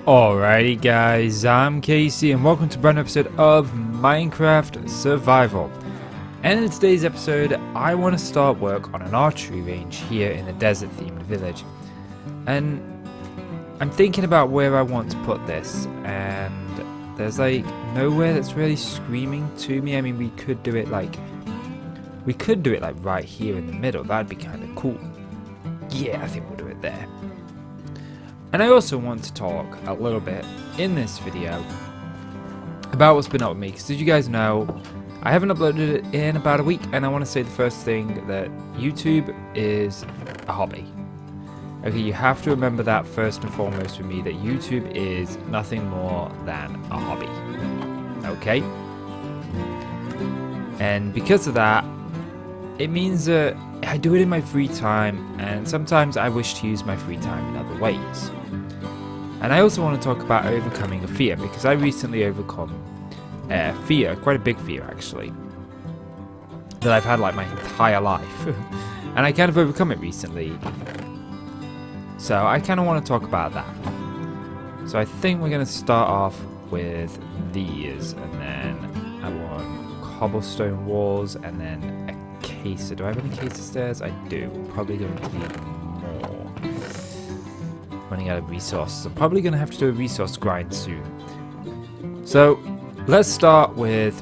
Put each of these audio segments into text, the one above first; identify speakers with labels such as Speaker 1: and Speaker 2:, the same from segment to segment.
Speaker 1: Alrighty guys, I'm Casey and welcome to a brand new episode of Minecraft Survival. And in today's episode, I want to start work on an archery range here in the desert themed village. And I'm thinking about where I want to put this, and there's like nowhere that's really screaming to me. I mean, we could do it like right here in the middle. That'd be kind of cool. Yeah, I think we'll do it there. And I also want to talk a little bit in this video about what's been up with me, because as you guys know, I haven't uploaded it in about a week, and I want to say the first thing that YouTube is a hobby. Okay, you have to remember that first and foremost for me, that YouTube is nothing more than a hobby. Okay? And because of that, it means that I do it in my free time, and sometimes I wish to use my free time in other ways. And I also want to talk about overcoming a fear, because I recently overcome a fear, quite a big fear actually, that I've had like my entire life. And I kind of overcome it recently. So I kind of want to talk about that. So I think we're going to start off with these, and then I want cobblestone walls, and then a caser. Do I have any caser stairs? I do. Probably going to need more. Running out of resources. I'm probably going to have to do a resource grind soon. So let's start with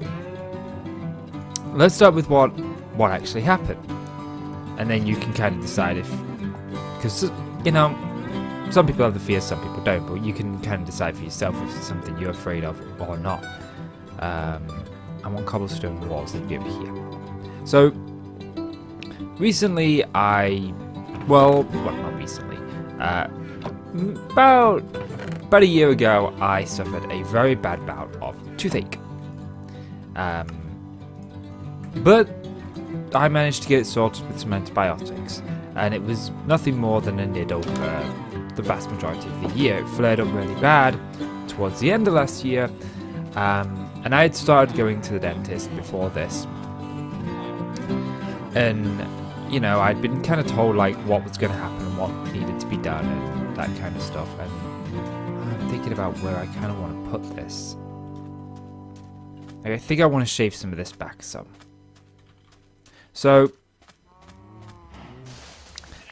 Speaker 1: what actually happened, and then you can kind of decide if, because you know, some people have the fear, some people don't, but you can kind of decide for yourself if it's something you're afraid of or not. I want cobblestone walls. They'd be over here. So recently, not recently. About a year ago, I suffered a very bad bout of toothache. But I managed to get it sorted with some antibiotics, and it was nothing more than a nidle for the vast majority of the year. It flared up really bad towards the end of last year, and I had started going to the dentist before this. And you know, I'd been kind of told like what was going to happen and what needed to be done and that kind of stuff, and I'm thinking about where I kind of want to put this. Like, I think I want to shave some of this back some. So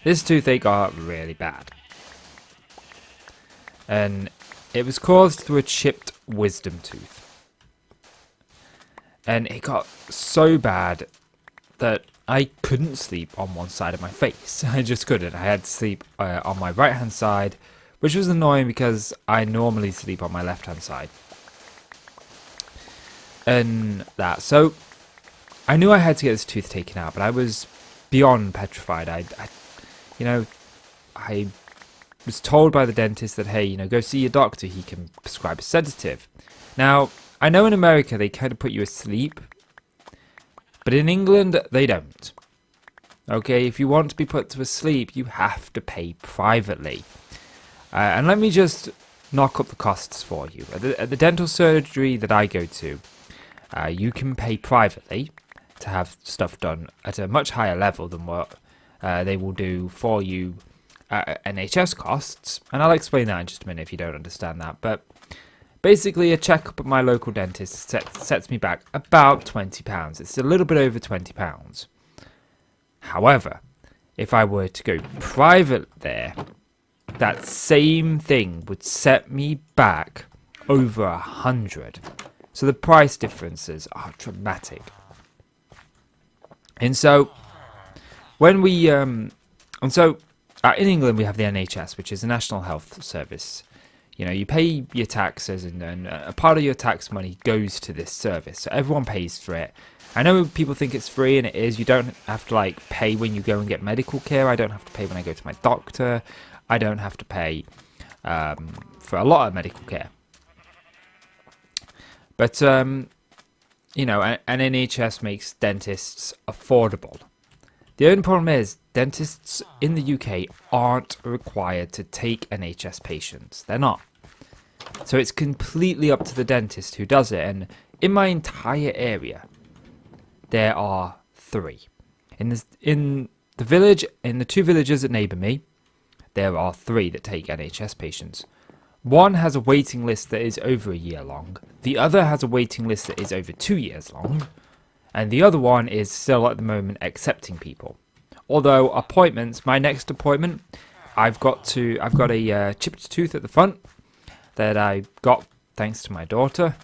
Speaker 1: this toothache got really bad, and it was caused through a chipped wisdom tooth, and it got so bad that I couldn't sleep on one side of my face. I just couldn't. I had to sleep on my right hand side, which was annoying because I normally sleep on my left hand side. And that. So I knew I had to get this tooth taken out, but I was beyond petrified. I was told by the dentist that, hey, go see your doctor. He can prescribe a sedative. Now, I know in America they kind of put you asleep, but in England, they don't. Okay, if you want to be put to sleep, you have to pay privately. And let me just knock up the costs for you. At the dental surgery that I go to, you can pay privately to have stuff done at a much higher level than what they will do for you at NHS costs. And I'll explain that in just a minute if you don't understand that. But basically, a checkup at my local dentist sets me back about £20. It's a little bit over £20. However, if I were to go private there, that same thing would set me back over £100. So the price differences are dramatic. And so when we in England we have the NHS, which is the National Health Service. You pay your taxes, and a part of your tax money goes to this service. So everyone pays for it. I know people think it's free, and it is. You don't have to pay when you go and get medical care. I don't have to pay when I go to my doctor. I don't have to pay for a lot of medical care. But an NHS makes dentists affordable. The only problem is dentists in the UK aren't required to take NHS patients. They're not. So it's completely up to the dentist who does it. And in my entire area, there are 3. In the village, in the 2 villages that neighbour me, there are 3 that take NHS patients. One has a waiting list that is over a year long. The other has a waiting list that is over 2 years long. And the other one is still at the moment accepting people. Although appointments, my next appointment, I've got a chipped tooth at the front that I got thanks to my daughter.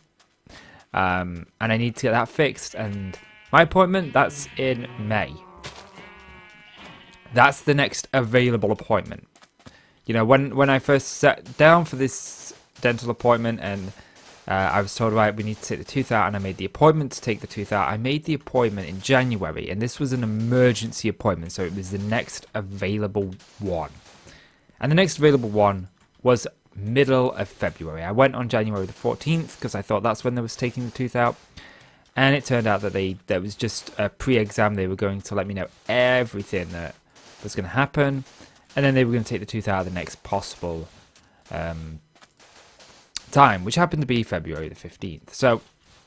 Speaker 1: And I need to get that fixed. And my appointment, that's in May. That's the next available appointment. You know, when I first sat down for this dental appointment and I was told, right, we need to take the tooth out, and I made the appointment to take the tooth out. I made the appointment in January, and this was an emergency appointment, so it was the next available one. And the next available one was middle of February. I went on January the 14th because I thought that's when they was taking the tooth out. And it turned out that there was just a pre-exam. They were going to let me know everything that was going to happen. And then they were going to take the tooth out the next possible time, which happened to be February the 15th. So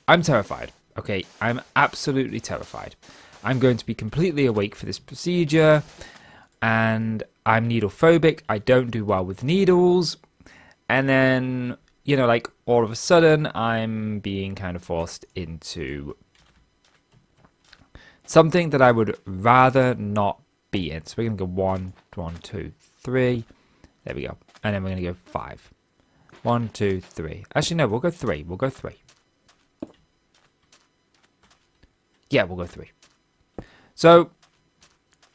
Speaker 1: I'm terrified. Okay, I'm absolutely terrified. I'm going to be completely awake for this procedure. And I'm needle phobic. I don't do well with needles. And then, you know, like all of a sudden, I'm being kind of forced into something that I would rather not be in. So we're going to go 1, 1, 2, 3. There we go. And then we're going to go 5. 1, 2, 3. Actually, no, we'll go 3. We'll go 3. Yeah, we'll go 3. So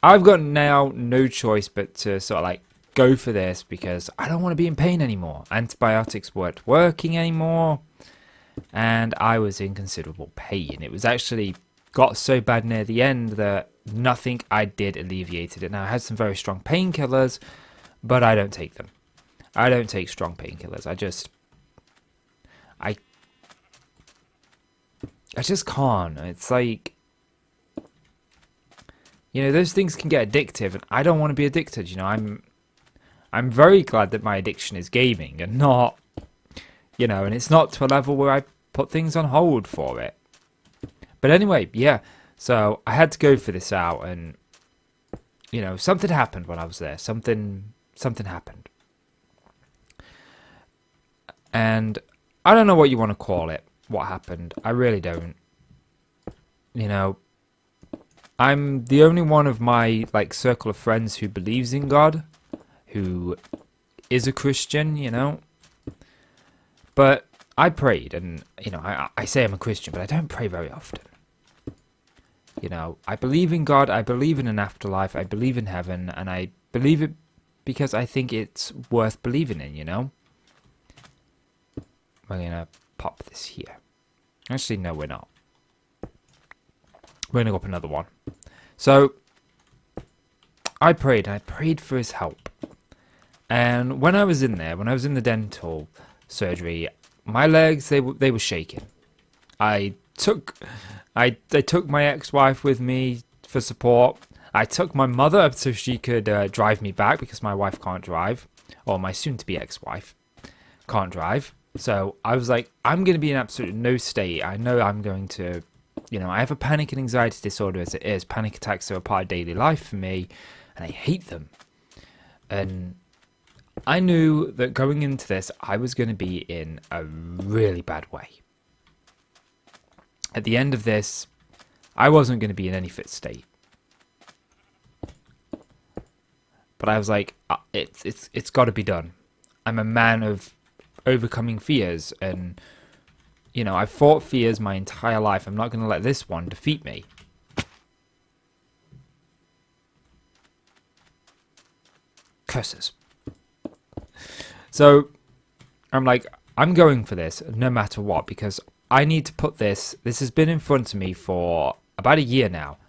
Speaker 1: I've got now no choice but to sort of like go for this because I don't want to be in pain anymore. Antibiotics weren't working anymore. And I was in considerable pain. It was actually got so bad near the end that nothing I did alleviated it. Now, I had some very strong painkillers, but I don't take them. I don't take strong painkillers. I just can't. It's like, you know, those things can get addictive, and I don't want to be addicted. You know, I'm very glad that my addiction is gaming and not, you know, and it's not to a level where I put things on hold for it. But anyway, yeah. So I had to go for this out, and you know, something happened when I was there. Something happened. And I don't know what you want to call it, what happened. I really don't. You know, I'm the only one of my like circle of friends who believes in God, who is a Christian, you know. But I prayed, and you know, I say I'm a Christian, but I don't pray very often. You know, I believe in God, I believe in an afterlife, I believe in heaven, and I believe it because I think it's worth believing in, you know. We're going to pop this here. Actually, no, we're not. We're going to go up another one. So, I prayed, and I prayed for his help. And when I was in there, when I was in the dental surgery, my legs, they were shaking. I took my ex-wife with me for support. I took my mother so she could drive me back because my wife can't drive. Or my soon-to-be ex-wife can't drive. So I was like, I'm going to be in absolute no state. I know I'm going to, you know, I have a panic and anxiety disorder as it is. Panic attacks are a part of daily life for me, and I hate them. And I knew that going into this, I was going to be in a really bad way. At the end of this, I wasn't going to be in any fit state. But I was like, it's got to be done. I'm a man of overcoming fears, and you know, I've fought fears my entire life. I'm not going to let this one defeat me. Curses. So I'm like, I'm going for this no matter what, because I need to put this has been in front of me for about a year now.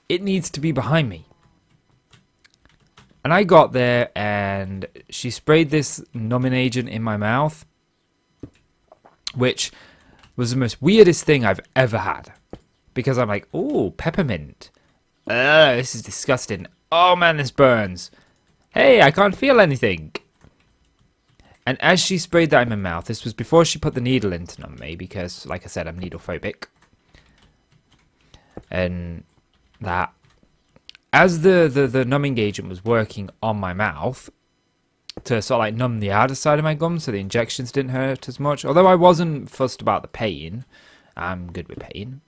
Speaker 1: It needs to be behind me. And I got there, and she sprayed this numbing agent in my mouth, which was the most weirdest thing I've ever had. Because I'm like, ooh, peppermint. This is disgusting. Oh man, this burns. Hey, I can't feel anything. And as she sprayed that in my mouth, this was before she put the needle in to numb me, because, like I said, I'm needle phobic. And that, as the numbing agent was working on my mouth, to sort of like numb the outer side of my gums so the injections didn't hurt as much. Although I wasn't fussed about the pain. I'm good with pain.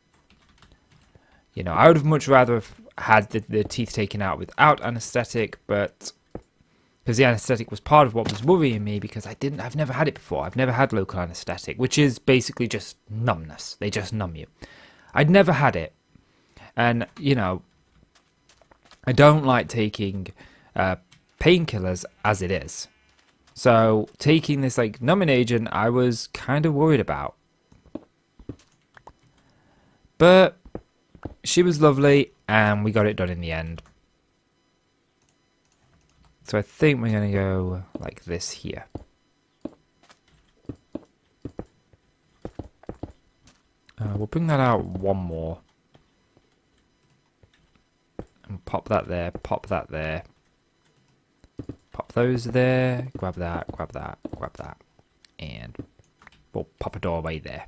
Speaker 1: You know, I would have much rather have had the teeth taken out without anesthetic, but because the anesthetic was part of what was worrying me, because I've never had it before. I've never had local anesthetic, which is basically just numbness. They just numb you. I'd never had it. And, you know, I don't like taking painkillers as it is. So taking this like numbing agent, I was kind of worried about. But she was lovely, and we got it done in the end. So I think we're going to go like this here. We'll bring that out one more. And pop that there, pop that there. Pop those there, grab that, grab that, grab that. And we'll pop a doorway there.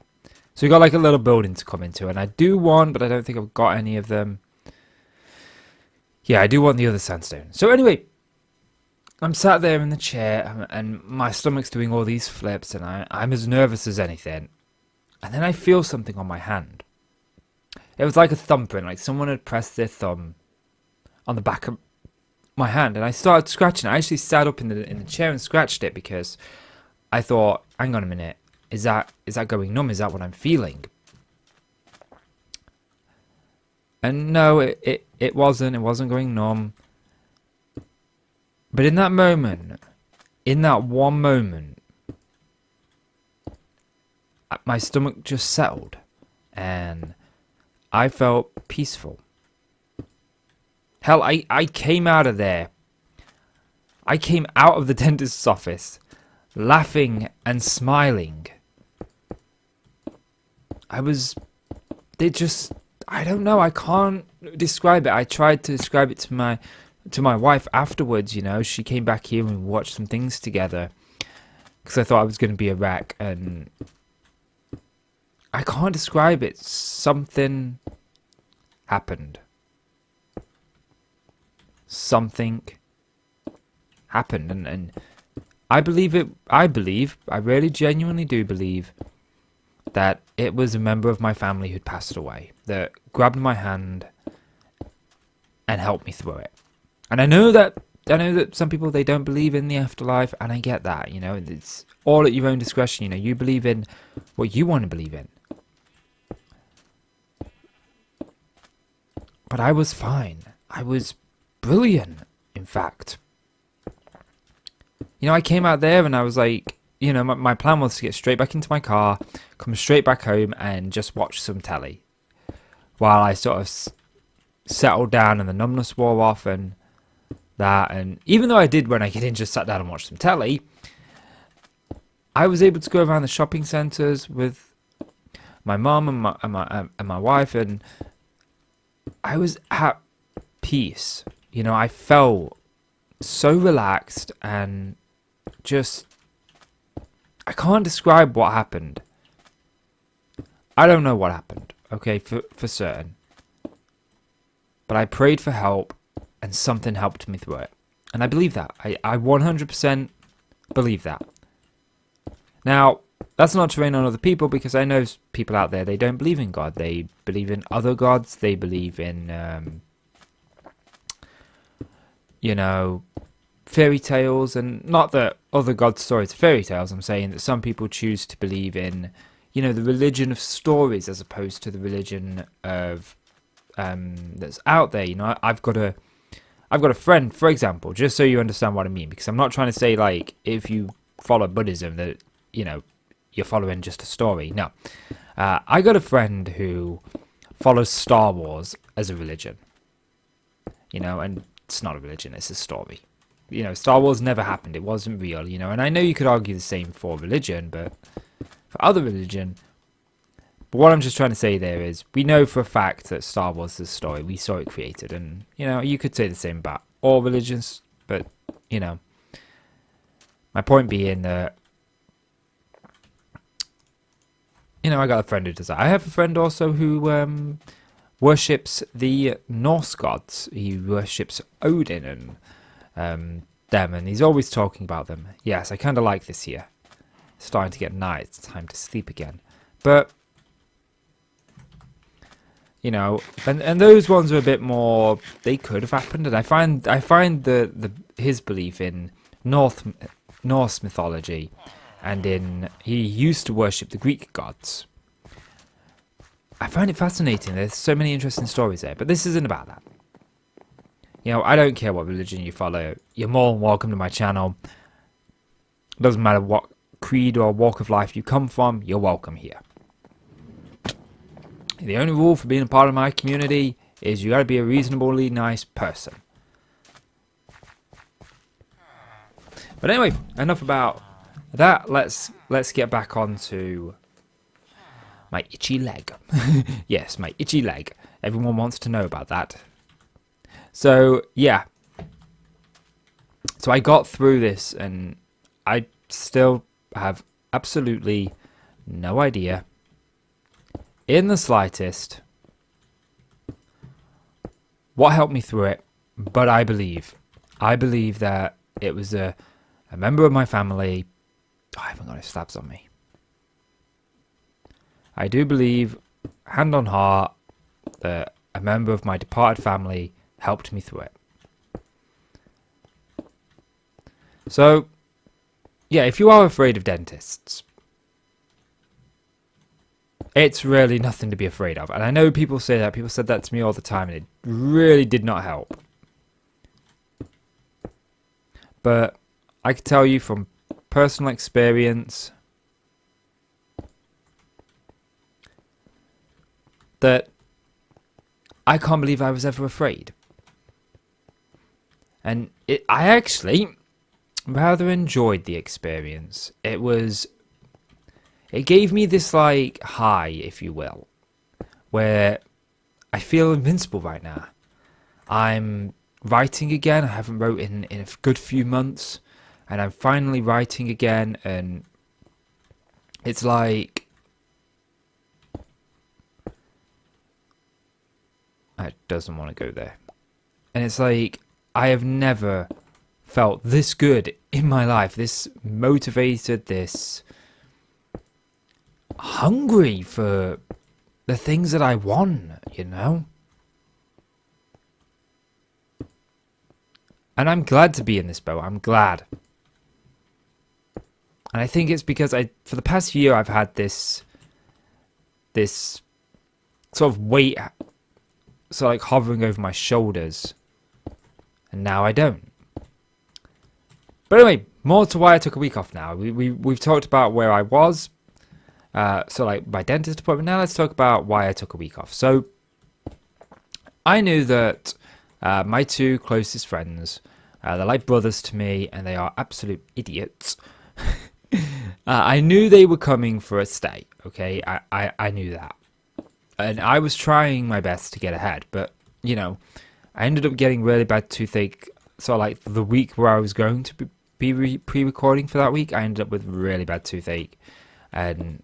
Speaker 1: So we got like a little building to come into, and I do want, but I don't think I've got any of them. Yeah, I do want the other sandstone. So anyway, I'm sat there in the chair, and my stomach's doing all these flips, and I'm as nervous as anything. And then I feel something on my hand. It was like a thumbprint, like someone had pressed their thumb on the back of my hand, and I started scratching. I actually sat up in the chair and scratched it because I thought, hang on a minute. Is that going numb? Is that what I'm feeling? And no, it wasn't. It wasn't going numb. But in that moment, in that one moment, my stomach just settled, and I felt peaceful. Hell, I came out of there. I came out of the dentist's office laughing and smiling. I don't know, I can't describe it. I tried to describe it to my wife afterwards, you know. She came back here and we watched some things together because I thought I was going to be a wreck, and I can't describe it. Something happened. Something happened, and I believe it. I really genuinely do believe that it was a member of my family who'd passed away that grabbed my hand and helped me through it. And I know that some people, they don't believe in the afterlife, and I get that, you know. It's all at your own discretion, you know. You believe in what you want to believe in. But I was fine. I was brilliant, in fact. You know, I came out there and I was like, you know, my plan was to get straight back into my car, come straight back home and just watch some telly while I sort of settled down and the numbness wore off and that. And even though I did, when I get in, just sat down and watched some telly, I was able to go around the shopping centres with my mum and my wife, and I was at peace. You know, I felt so relaxed, and just, I can't describe what happened. I don't know what happened, okay, for certain. But I prayed for help, and something helped me through it. And I believe that. I 100% believe that. Now, that's not to rain on other people, because I know people out there, they don't believe in God. They believe in other gods. They believe in, you know, fairy tales. And not that other gods' stories are fairy tales. I'm saying that some people choose to believe in, you know, the religion of stories as opposed to the religion of that's out there. You know, I've got a friend, for example, just so you understand what I mean, because I'm not trying to say, like, if you follow Buddhism that, you know, you're following just a story. No. I got a friend who follows Star Wars as a religion. You know, and it's not a religion, it's a story. You know, Star Wars never happened. It wasn't real, you know. And I know you could argue the same for religion, but for other religion. But what I'm just trying to say there is, we know for a fact that Star Wars is a story. We saw it created. And, you know, you could say the same about all religions. But, you know, my point being that, you know, I got a friend who does that. I have a friend also who worships the Norse gods. He worships Odin and them, and he's always talking about them. Yes, I kind of like this here. It's starting to get night. It's time to sleep again. But, you know, and those ones are a bit more, they could have happened, and I find his belief in Norse mythology, and he used to worship the Greek gods. I find it fascinating. There's so many interesting stories there, but this isn't about that. You know, I don't care what religion you follow. You're more than welcome to my channel. Doesn't matter what creed or walk of life you come from, you're welcome here. The only rule for being a part of my community is you gotta be a reasonably nice person. But anyway, enough about that. Let's get back onto my itchy leg. Yes, my itchy leg. Everyone wants to know about that. So, yeah. So I got through this, and I still have absolutely no idea in the slightest what helped me through it. But I believe that it was a member of my family. Oh, I haven't got any slabs on me. I do believe, hand on heart, that a member of my departed family helped me through it. So, yeah, if you are afraid of dentists, it's really nothing to be afraid of. And I know people say that. People said that to me all the time, and it really did not help. But I can tell you from personal experience that I can't believe I was ever afraid. And I actually rather enjoyed the experience. It gave me this like high, if you will, where I feel invincible right now. I'm writing again. I haven't wrote in a good few months, and I'm finally writing again, and it's like it doesn't want to go there. And it's like I have never felt this good in my life, this motivated, this hungry for the things that I want, you know? And I'm glad to be in this boat. I'm glad. And I think it's because for the past year, I've had this sort of weight, sort of like hovering over my shoulders. And now I don't. But anyway, more to why I took a week off now. We've talked about where I was. So like my dentist appointment. Now let's talk about why I took a week off. So I knew that my two closest friends, they're like brothers to me, and they are absolute idiots. I knew they were coming for a stay. Okay, I knew that, and I was trying my best to get ahead. But you know, I ended up getting really bad toothache. So like the week where I was going to be pre-recording for that week, I ended up with really bad toothache, and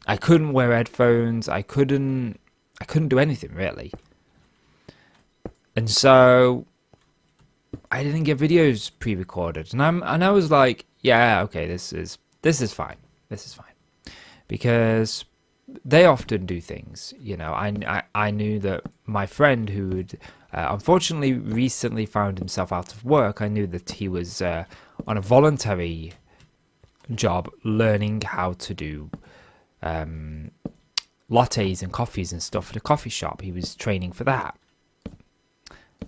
Speaker 1: I couldn't wear headphones. I couldn't do anything really. And so I didn't get videos pre-recorded. And I was like, yeah, okay, this is fine. This is fine. Because they often do things, you know. I knew that my friend who had unfortunately recently found himself out of work, I knew that he was on a voluntary job learning how to do lattes and coffees and stuff at a coffee shop. He was training for that,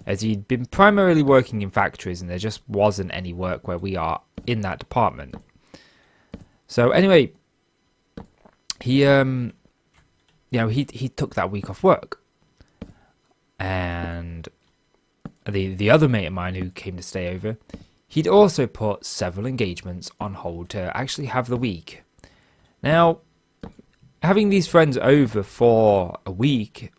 Speaker 1: as he'd been primarily working in factories, and there just wasn't any work where we are in that department. So anyway, he he took that week off work, and the other mate of mine who came to stay over, he'd also put several engagements on hold to actually have the week. Now, having these friends over for a week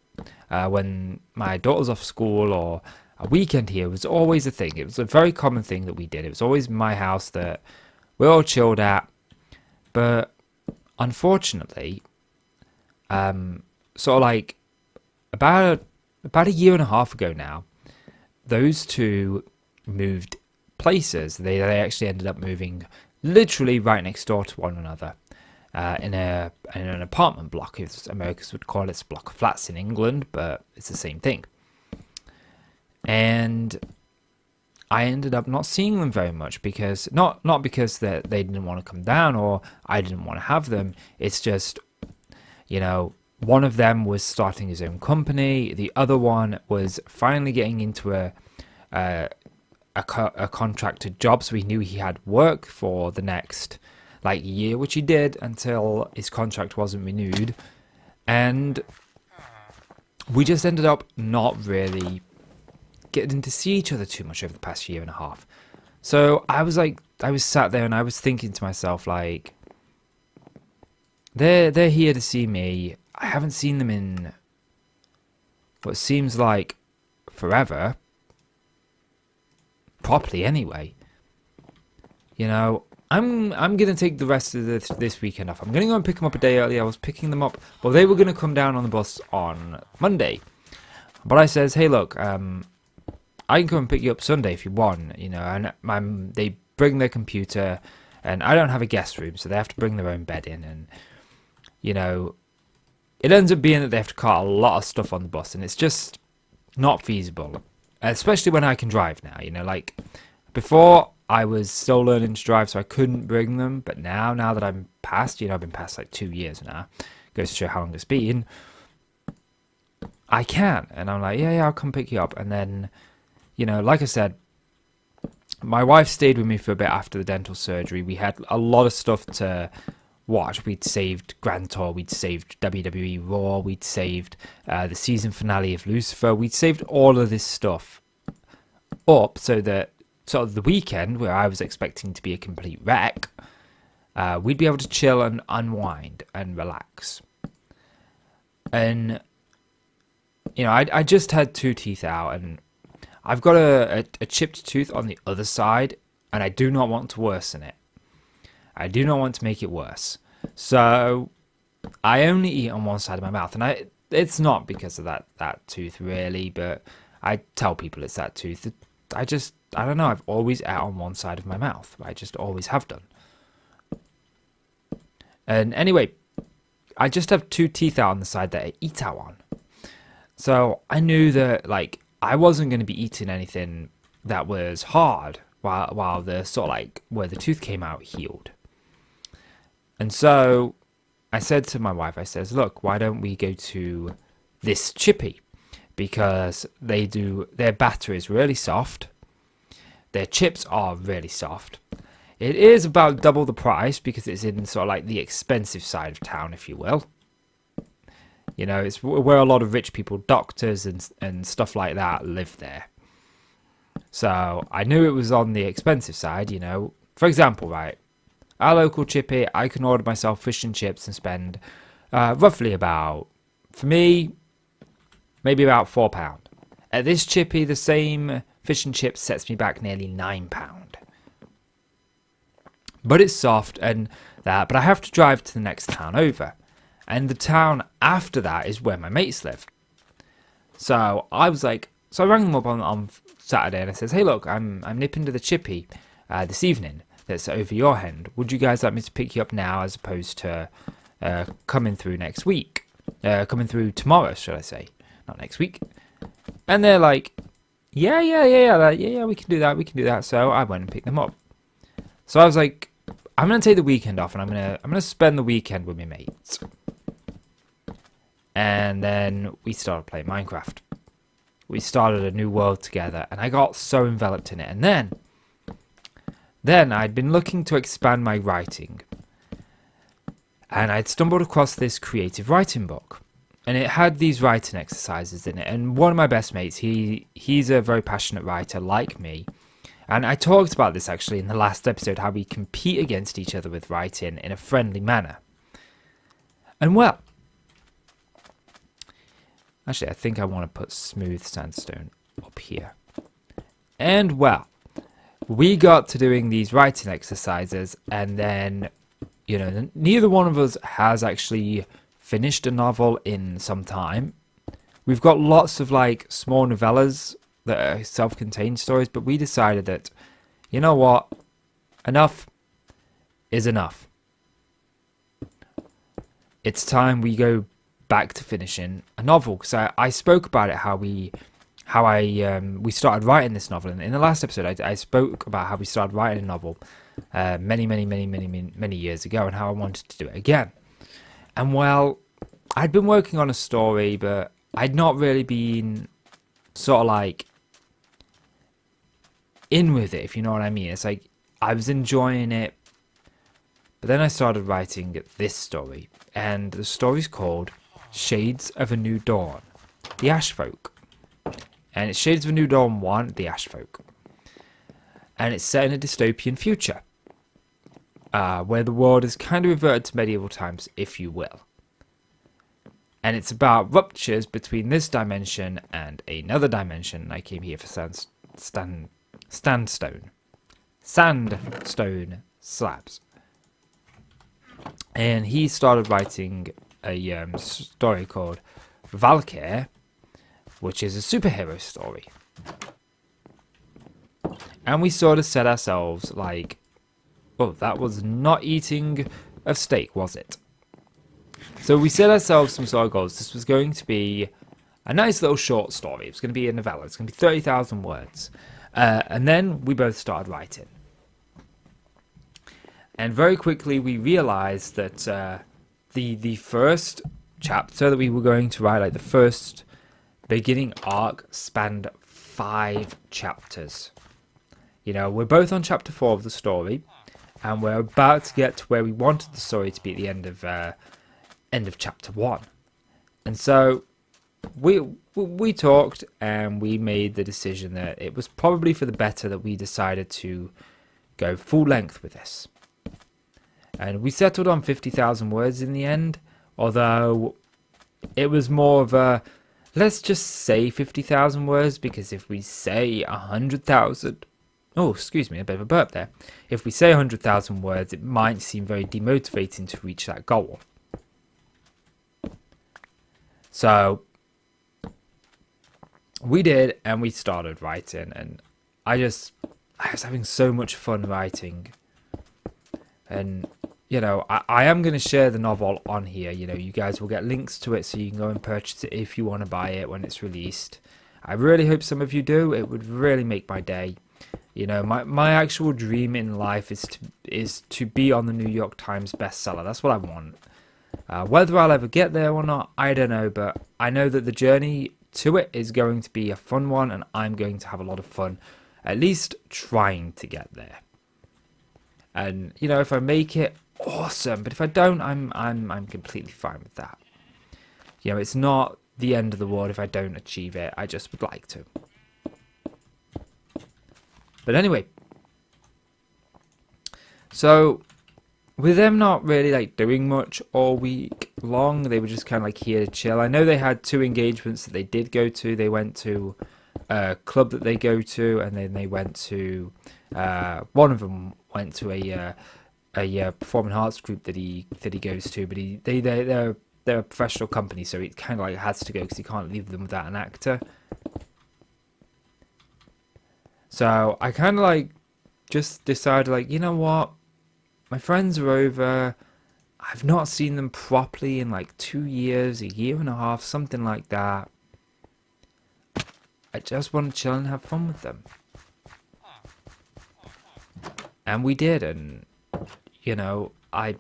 Speaker 1: when my daughter's off school, or a weekend here, was always a thing. It was a very common thing that we did. It was always my house that we all chilled at. But unfortunately, sort of like about a year and a half ago now, those two moved places. They actually ended up moving literally right next door to one another in an apartment block. Americans would call it a block of flats in England, but it's the same thing. And I ended up not seeing them very much because not because they didn't want to come down or I didn't want to have them. It's just, one of them was starting his own company. The other one was finally getting into a contracted job, so he knew he had work for the next year, which he did until his contract wasn't renewed. And we just ended up not really getting to see each other too much over the past year and a half. So I was sat there and I was thinking to myself, they're here to see me. I haven't seen them in what seems like forever. Properly anyway. I'm gonna take the rest of this weekend off. I'm gonna go and pick them up a day early. I was picking them up. Well, they were gonna come down on the bus on Monday, but I says, hey, look, I can come and pick you up Sunday if you want. And they bring their computer, and I don't have a guest room, so they have to bring their own bed in, and it ends up being that they have to cart a lot of stuff on the bus, and it's just not feasible, especially when I can drive now. Before I was still learning to drive, so I couldn't bring them, but now that I'm past, I've been past 2 years now, goes to show how long it's been, I can, and I'm like, yeah, I'll come pick you up. And then, like I said, my wife stayed with me for a bit after the dental surgery. We had a lot of stuff to watch. We'd saved Grand Tour, we'd saved WWE Raw, we'd saved the season finale of Lucifer, we'd saved all of this stuff up so that sort of the weekend, where I was expecting to be a complete wreck, we'd be able to chill and unwind and relax. And I just had 2 teeth out, and I've got a chipped tooth on the other side, and I do not want to worsen it. I do not want to make it worse. So I only eat on one side of my mouth, and it's not because of that tooth really, but I tell people it's that tooth. I don't know, I've always ate on one side of my mouth. I just always have done. And anyway, I just have 2 teeth out on the side that I eat out on. So I knew that I wasn't going to be eating anything that was hard while the sort of where the tooth came out healed. And so I said to my wife, I says, look, why don't we go to this chippy? Because their batter is really soft. Their chips are really soft. It is about double the price because it's in sort of the expensive side of town, if you will. It's where a lot of rich people, doctors and stuff like that live there. So I knew it was on the expensive side, For example, our local chippy, I can order myself fish and chips and spend roughly about, for me, maybe about £4. At this chippy, the same fish and chips sets me back nearly £9. But it's soft and that, but I have to drive to the next town over. And the town after that is where my mates live. So I was I rang them up on Saturday and I says, hey, look, I'm nipping to the chippy this evening that's over your end. Would you guys like me to pick you up now as opposed to coming through next week? Coming through tomorrow, should I say. Not next week. And they're like, yeah, we can do that. So I went and picked them up. So I was like, I'm going to take the weekend off and I'm going to spend the weekend with my mates. And then we started playing Minecraft. We started a new world together and I got so enveloped in it. And then I'd been looking to expand my writing. And I'd stumbled across this creative writing book. And it had these writing exercises in it. And one of my best mates, he's a very passionate writer like me. And I talked about this actually in the last episode, how we compete against each other with writing in a friendly manner. And well, actually I think I want to put smooth sandstone up here. And well, we got to doing these writing exercises and then, neither one of us has actually finished a novel in some time. We've got lots of small novellas that are self-contained stories, but we decided that, you know what? Enough is enough. It's time we go back to finishing a novel, because I spoke about it, how we started writing this novel. And in the last episode, I spoke about how we started writing a novel many years ago, and how I wanted to do it again. And well, I'd been working on a story, but I'd not really been sort of like in with it, if you know what I mean. It's like I was enjoying it, but then I started writing this story, and the story's called Shades of a New Dawn, The Ashfolk. And it's Shades of a New Dawn 1, The Ashfolk. And it's set in a dystopian future, where the world is kind of reverted to medieval times, if you will. And it's about ruptures between this dimension and another dimension. I came here for sandstone slabs. And he started writing a story called Valkyr, which is a superhero story. And we sort of set ourselves like, oh, that was not eating of steak, was it? So we set ourselves some sort of goals. This was going to be a nice little short story. It was going to be a novella. It's going to be 30,000 words. And then we both started writing. And very quickly we realized that the first chapter that we were going to write, like the first beginning arc, spanned 5 chapters. You know, we're both on chapter 4 of the story, and we're about to get to where we wanted the story to be at the end of chapter 1. And so we talked, and we made the decision that it was probably for the better that we decided to go full length with this. And we settled on 50,000 words in the end, although it was more of a, let's just say 50,000 words, because if we say 100,000, oh, excuse me, a bit of a burp there. If we say 100,000 words, it might seem very demotivating to reach that goal. So we did, and we started writing, and I was having so much fun writing. And you know, I am going to share the novel on here. You know, you guys will get links to it, so you can go and purchase it if you want to buy it when it's released. I really hope some of you do. It would really make my day. You know, my actual dream in life is to be on the New York Times bestseller. That's what I want. Whether I'll ever get there or not, I don't know. But I know that the journey to it is going to be a fun one, and I'm going to have a lot of fun, at least trying to get there. And you know, if I make it, awesome. But if I don't, I'm completely fine with that. You know, it's not the end of the world if I don't achieve it. I just would like to. But anyway, so with them not really like doing much all week long, they were just kind of like here to chill. I know they had 2 engagements that they did go to. They went to a club that they go to, and then they went to one of them went to a performing arts group that he goes to, but they're a professional company, so he kind of like has to go because he can't leave them without an actor. So I kind of like just decided, like, you know what, my friends are over. I've not seen them properly in like 2 years, a year and a half, something like that. I just want to chill and have fun with them. And we did, and you know, I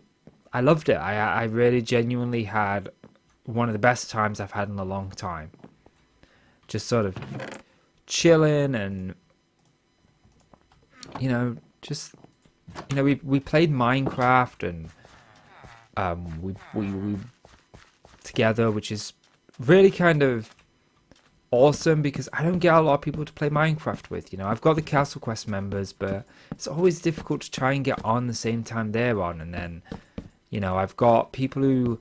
Speaker 1: loved it. I really genuinely had one of the best times I've had in a long time. Just sort of chilling, and you know, just you know, we played Minecraft, and we together, which is really kind of awesome because I don't get a lot of people to play Minecraft with. You know, I've got the Castle Quest members, but it's always difficult to try and get on the same time they're on. And then, you know, I've got people who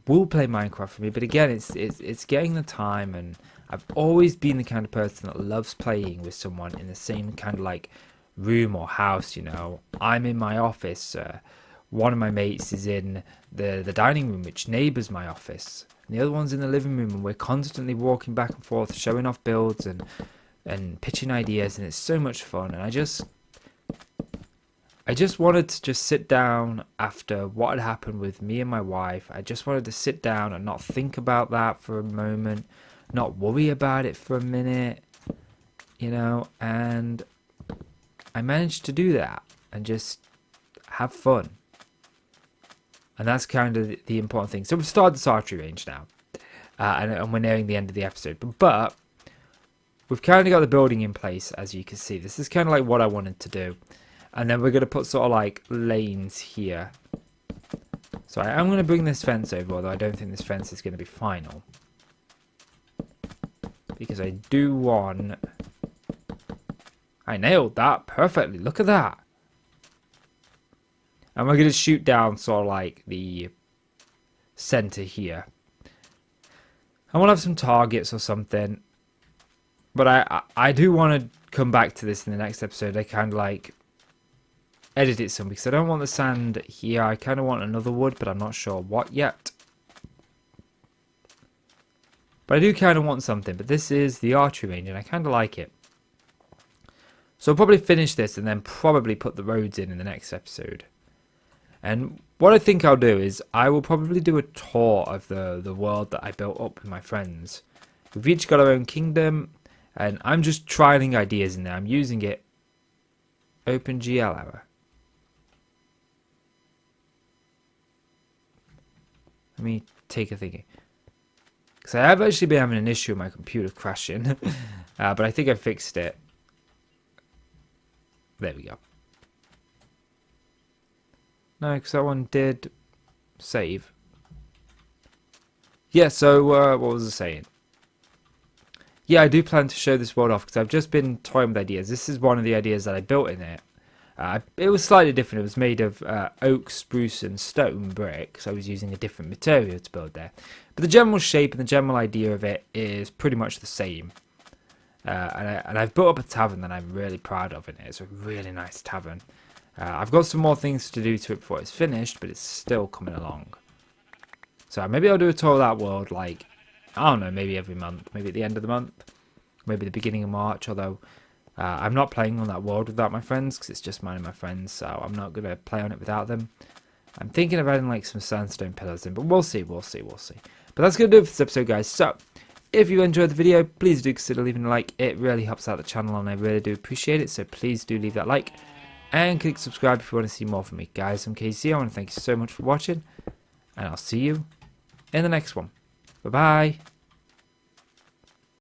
Speaker 1: will play Minecraft for me, but again, it's getting the time. And I've always been the kind of person that loves playing with someone in the same kind of like room or house. You know, I'm in my office. One of my mates is in the dining room, which neighbours my office. And the other one's in the living room, and we're constantly walking back and forth, showing off builds and pitching ideas, and it's so much fun. And I just, I just wanted to just sit down after what had happened with me and my wife. I just wanted to sit down and not think about that for a moment, not worry about it for a minute, and I managed to do that and just have fun. And that's kind of the important thing. So we've started this archery range now, and we're nearing the end of the episode. But we've kind of got the building in place, as you can see. This is kind of like what I wanted to do. And then we're going to put sort of like lanes here. So I'm going to bring this fence over, although I don't think this fence is going to be final. Because I do want... I nailed that perfectly. Look at that. And we're going to shoot down sort of like the center here. I want to have some targets or something. But I do want to come back to this in the next episode. I kind of like edit it some because I don't want the sand here. I kind of want another wood, but I'm not sure what yet. But I do kind of want something. But this is the archery range and I kind of like it. So I'll probably finish this and then probably put the roads in the next episode. And what I think I'll do is I will probably do a tour of the world that I built up with my friends. We've each got our own kingdom. And I'm just trialing ideas in there. I'm using it. OpenGL error. Let me take a thingy. Because I have actually been having an issue with my computer crashing. But I think I fixed it. There we go. No, because that one did save. Yeah, so what was I saying? Yeah, I do plan to show this world off because I've just been toying with ideas. This is one of the ideas that I built in it. It was slightly different. It was made of oak, spruce and stone brick. So I was using a different material to build there. But the general shape and the general idea of it is pretty much the same. And I've built up a tavern that I'm really proud of in it. It's a really nice tavern. I've got some more things to do to it before it's finished, but it's still coming along. So maybe I'll do a tour of that world, like, I don't know, maybe every month, maybe at the end of the month, maybe the beginning of March, although I'm not playing on that world without my friends, because it's just mine and my friends, so I'm not going to play on it without them. I'm thinking of adding like some sandstone pillars in, but we'll see. But that's going to do it for this episode, guys. So, if you enjoyed the video, please do consider leaving a like. It really helps out the channel, and I really do appreciate it, so please do leave that like. And click subscribe if you want to see more from me. Guys, I'm KC. I want to thank you so much for watching. And I'll see you in the next one. Bye-bye.